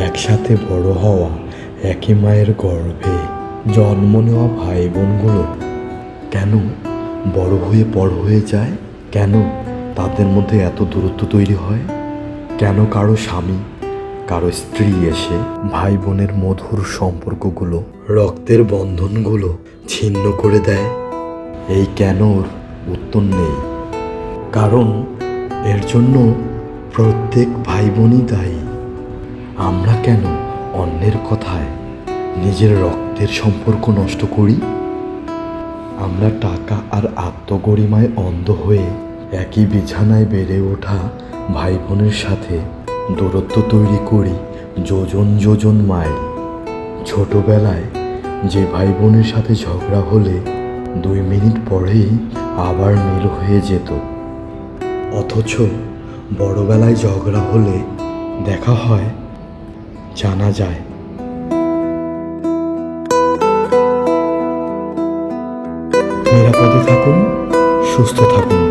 একসাথে বড় হওয়া, একই মায়ের গর্ভে জন্ম নেওয়া ভাই বোনগুলো কেন বড় হয়ে পর হয়ে যায়? কেন তাদের মধ্যে এত দূরত্ব তৈরি হয়? কেন কারো স্বামী, কারো স্ত্রী এসে ভাই বোনের মধুর সম্পর্কগুলো, রক্তের বন্ধনগুলো ছিন্ন করে দেয়? এই কেনর উত্তর নেই, কারণ এর জন্য প্রত্যেক ভাই বোনই দায়ী। আমরা কেন অন্যের কথায় নিজের রক্তের সম্পর্ক নষ্ট করি? আমরা টাকা আর আত্মগরিমায় অন্ধ হয়ে একই বিছানায় বেড়ে ওঠা ভাই বোনের সাথে দূরত্ব তৈরি করি যোজন যোজন মাইল। ছোটবেলায় যে ভাই বোনের সাথে ঝগড়া হলে 2 মিনিট পরেই আবার মিল হয়ে যেত, অথচ বড়বেলায় ঝগড়া হলে দেখা হয়, জানা যায়। নিরাপদে থাকুন, সুস্থ থাকুন।